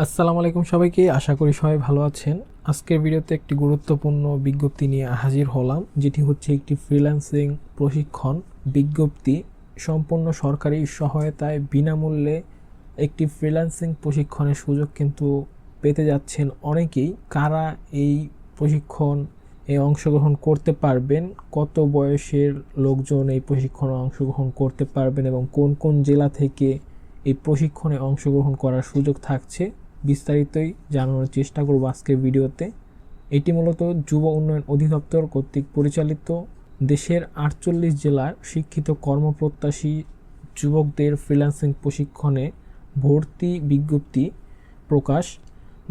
আসসালামু আলাইকুম সবাইকে, আশা করি সবাই ভালো আছেন। আজকের ভিডিওতে একটি গুরুত্বপূর্ণ বিজ্ঞপ্তি নিয়ে হাজির হলাম, যেটি হচ্ছে একটি ফ্রিল্যান্সিং প্রশিক্ষণ বিজ্ঞপ্তি। সম্পূর্ণ সরকারি সহায়তায় বিনামূল্যে একটি ফ্রিল্যান্সিং প্রশিক্ষণের সুযোগ কিন্তু পেতে যাচ্ছেন অনেকেই। কারা এই প্রশিক্ষণ অংশগ্রহণ করতে পারবেন, কত বয়সের লোকজন এই প্রশিক্ষণে অংশগ্রহণ করতে পারবেন এবং কোন কোন জেলা থেকে এই প্রশিক্ষণে অংশগ্রহণ করার সুযোগ থাকছে, বিস্তারিতই জানানোর চেষ্টা করব আজকের ভিডিওতে। এটি মূলত যুব উন্নয়ন অধিদপ্তর কর্তৃক পরিচালিত দেশের 48 জেলার শিক্ষিত কর্মপ্রত্যাশী যুবকদের ফ্রিল্যান্সিং প্রশিক্ষণে ভর্তি বিজ্ঞপ্তি প্রকাশ।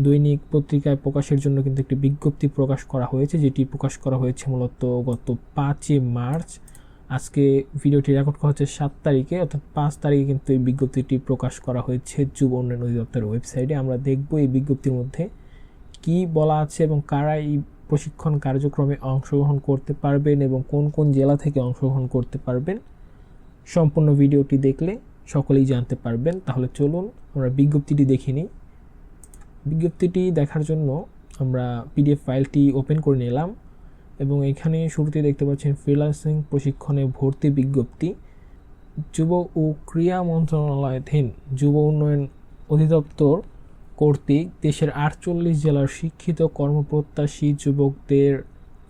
দৈনিক পত্রিকায় প্রকাশের জন্য কিন্তু একটি বিজ্ঞপ্তি প্রকাশ করা হয়েছে, যেটি প্রকাশ করা হয়েছে মূলত গত 5 মার্চ। আজকে ভিডিওটি রেকর্ড করা হচ্ছে 7 তারিখে, অর্থাৎ 5 তারিখে কিন্তু এই বিজ্ঞপ্তিটি প্রকাশ করা হয়েছে যুব উন্নয়ন অধিদপ্তরের ওয়েবসাইটে। আমরা দেখব এই বিজ্ঞপ্তির মধ্যে কি বলা আছে এবং কারা এই প্রশিক্ষণ কার্যক্রমে অংশগ্রহণ করতে পারবেন এবং কোন কোন জেলা থেকে অংশগ্রহণ করতে পারবেন। সম্পূর্ণ ভিডিওটি দেখলে সকলেই জানতে পারবেন। তাহলে চলুন আমরা বিজ্ঞপ্তিটি দেখে নিই। বিজ্ঞপ্তিটি দেখার জন্য আমরা পিডিএফ ফাইলটি ওপেন করে নিলাম এবং এখানে শুরুতে দেখতে পাচ্ছেন ফ্রিল্যান্সিং প্রশিক্ষণে ভর্তি বিজ্ঞপ্তি। যুব ও ক্রীড়া মন্ত্রণালয়াধীন যুব উন্নয়ন অধিদপ্তর কর্তৃক দেশের 48 জেলার শিক্ষিত কর্মপ্রত্যাশী যুবকদের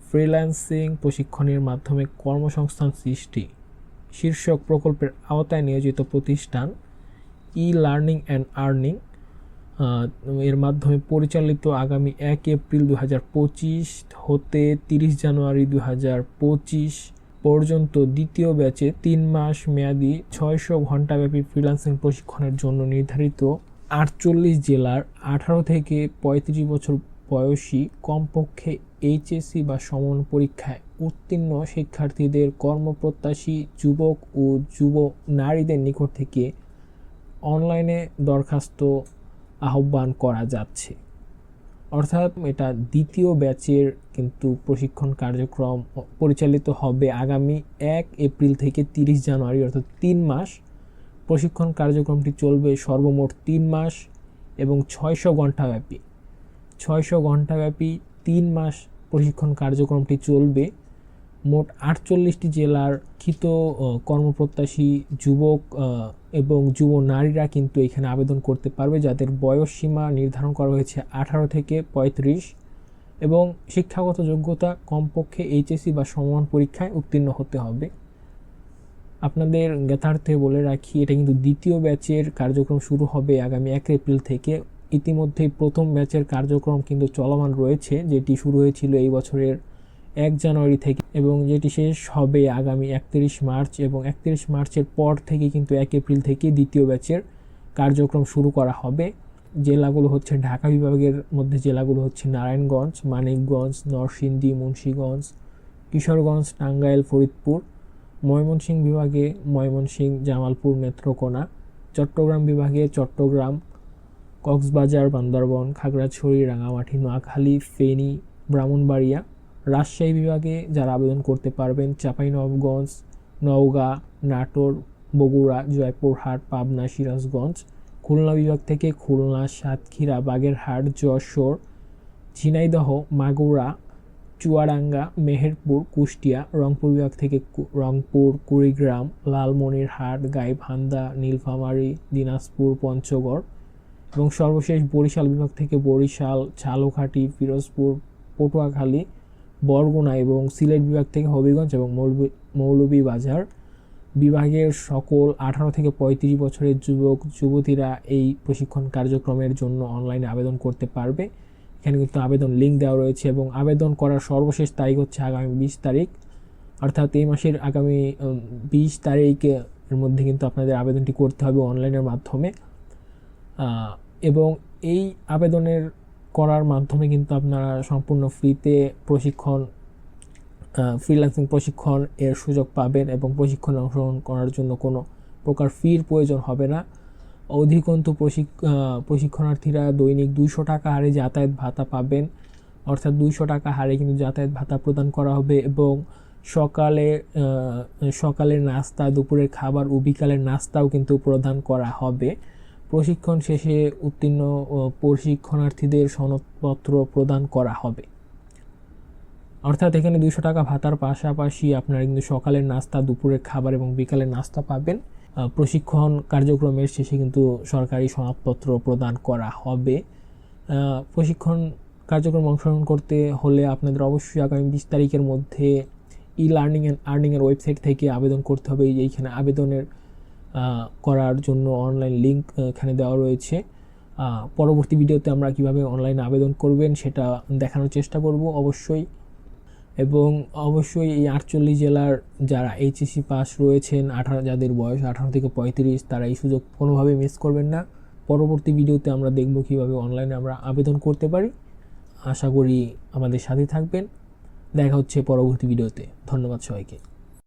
ফ্রিল্যান্সিং প্রশিক্ষণের মাধ্যমে কর্মসংস্থান সৃষ্টি শীর্ষক প্রকল্পের আওতায় নিয়োজিত প্রতিষ্ঠান ই লার্নিং অ্যান্ড আর্নিং এর মাধ্যমে পরিচালিত আগামী 1 এপ্রিল 2025 হতে 30 জানুয়ারি 2025 পর্যন্ত দ্বিতীয় ব্যাচে 3 মাস মেয়াদি 600 ঘণ্টাব্যাপী ফ্রিল্যান্সিং প্রশিক্ষণের জন্য নির্ধারিত 48 জেলার 18 থেকে 35 বছর বয়সী কমপক্ষে এইচএসসি বা সমান পরীক্ষায় উত্তীর্ণ শিক্ষার্থীদের কর্মপ্রত্যাশী যুবক ও যুব নারীদের নিকট থেকে অনলাইনে দরখাস্ত আহ্বান করা যাচ্ছে। অর্থাৎ এটা দ্বিতীয় ব্যাচের কিন্তু প্রশিক্ষণ কার্যক্রম পরিচালিত হবে আগামী 1 এপ্রিল থেকে 30 জানুয়ারি, অর্থাৎ 3 মাস। প্রশিক্ষণ কার্যক্রমটি চলবে সর্বমোট 3 মাস এবং 600 ঘণ্টাব্যাপী 3 মাস প্রশিক্ষণ কার্যক্রমটি চলবে। মোট 48টি জেলার শিক্ষিত কর্মপ্রত্যাশী যুবক এবং যুব নারীরা কিন্তু এখানে আবেদন করতে পারবে, যাদের বয়স সীমা নির্ধারণ করা হয়েছে 18 থেকে 35 এবং শিক্ষাগত যোগ্যতা কমপক্ষে এইচএসসি বা সমান পরীক্ষায় উত্তীর্ণ হতে হবে। আপনাদের জ্ঞাতার্থে বলে রাখি, এটা কিন্তু দ্বিতীয় ব্যাচের কার্যক্রম শুরু হবে আগামী 1 এপ্রিল থেকে। ইতিমধ্যেই প্রথম ব্যাচের কার্যক্রম কিন্তু চলমান রয়েছে, যেটি শুরু হয়েছিল এই বছরের 1 জানুয়ারি থেকে এবং যেটি শেষ হবে আগামী 31 মার্চ, এবং 31 মার্চের পর থেকে কিন্তু 1 এপ্রিল থেকে দ্বিতীয় ব্যাচের কার্যক্রম শুরু করা হবে। জেলাগুলো হচ্ছে ঢাকা বিভাগের মধ্যে জেলাগুলো হচ্ছে নারায়ণগঞ্জ, মানিকগঞ্জ, নরসিংদী, মুন্সিগঞ্জ, কিশোরগঞ্জ, টাঙ্গাইল, ফরিদপুর। ময়মনসিংহ বিভাগে ময়মনসিংহ, জামালপুর, নেত্রকোনা। চট্টগ্রাম বিভাগে চট্টগ্রাম, কক্সবাজার, বান্দরবান, খাগড়াছড়ি, রাঙামাটি, নোয়াখালী, ফেনী, ব্রাহ্মণবাড়িয়া। রাজশাহী বিভাগে যারা আবেদন করতে পারবেন চাঁপাইনবাবগঞ্জ, নওগাঁ, নাটোর, বগুড়া, জয়পুরহাট, পাবনা, সিরাজগঞ্জ। খুলনা বিভাগ থেকে খুলনা, সাতক্ষীরা, বাগেরহাট, যশোর, ঝিনাইদহ, মাগুরা, চুয়াডাঙ্গা, মেহেরপুর, কুষ্টিয়া। রংপুর বিভাগ থেকে রংপুর, কুড়িগ্রাম, লালমনিরহাট, গাইবান্ধা, নীলফামারী, দিনাজপুর, পঞ্চগড়। এবং সর্বশেষ বরিশাল বিভাগ থেকে বরিশাল, ঝালকাঠি, ফিরোজপুর, পটুয়াখালী, বরগুনা। এবং সিলেট বিভাগ থেকে হবিগঞ্জ এবং মৌলভীবাজার বিভাগের সকল 18 থেকে 35 বছরের যুবক যুবতীরা এই প্রশিক্ষণ কার্যক্রমের জন্য অনলাইনে আবেদন করতে পারবে। এখানে কিন্তু আবেদন লিঙ্ক দেওয়া রয়েছে এবং আবেদন করার সর্বশেষ তারিখ হচ্ছে আগামী 20 তারিখ, অর্থাৎ এই মাসের আগামী 20 তারিখের মধ্যে কিন্তু আপনাদের আবেদনটি করতে হবে অনলাইনের মাধ্যমে। এবং এই আবেদনের করার মাধ্যমে কিন্তু আপনারা সম্পূর্ণ ফ্রিতে ফ্রিল্যান্সিং প্রশিক্ষণ এর সুযোগ পাবেন এবং প্রশিক্ষণে অংশগ্রহণ করার জন্য কোনো প্রকার ফির প্রয়োজন হবে না। অধিকন্তু প্রশিক্ষণার্থীরা দৈনিক 200 টাকা হারে যাতায়াত ভাতা পাবেন, অর্থাৎ 200 টাকা হারে কিন্তু যাতায়াত ভাতা প্রদান করা হবে এবং সকালের নাস্তা, দুপুরের খাবার ও বিকালের নাস্তাও কিন্তু প্রদান করা হবে। প্রশিক্ষণ শেষে উত্তীর্ণ প্রশিক্ষণার্থীদের সনদপত্র প্রদান করা হবে। অর্থাৎ এখানে 200 টাকা ভাতার পাশাপাশি আপনারা কিন্তু সকালের নাস্তা, দুপুরের খাবার এবং বিকালের নাস্তা পাবেন। প্রশিক্ষণ কার্যক্রমের শেষে কিন্তু সরকারি সনদপত্র প্রদান করা হবে। প্রশিক্ষণ কার্যক্রমে অংশগ্রহণ করতে হলে আপনাদের অবশ্যই আগামী 20 তারিখের মধ্যে ই-লার্নিং অ্যান্ড আর্নিংয়ের ওয়েবসাইট থেকে আবেদন করতে হবে। এইখানে আবেদনের করার জন্য অনলাইন লিঙ্ক এখানে দেওয়া রয়েছে। পরবর্তী ভিডিওতে আমরা কিভাবে অনলাইনে আবেদন করবেন সেটা দেখানোর চেষ্টা করব অবশ্যই। এবং অবশ্যই এই 48 জেলার যারা এইচএসসি পাস রয়েছেন, যাদের বয়স 18 থেকে 35, তারা এই সুযোগ কোনোভাবেই মিস করবেন না। পরবর্তী ভিডিওতে আমরা দেখব কীভাবে অনলাইনে আমরা আবেদন করতে পারি। আশা করি আমাদের সাথে থাকবেন। দেখা হচ্ছে পরবর্তী ভিডিওতে। ধন্যবাদ সবাইকে।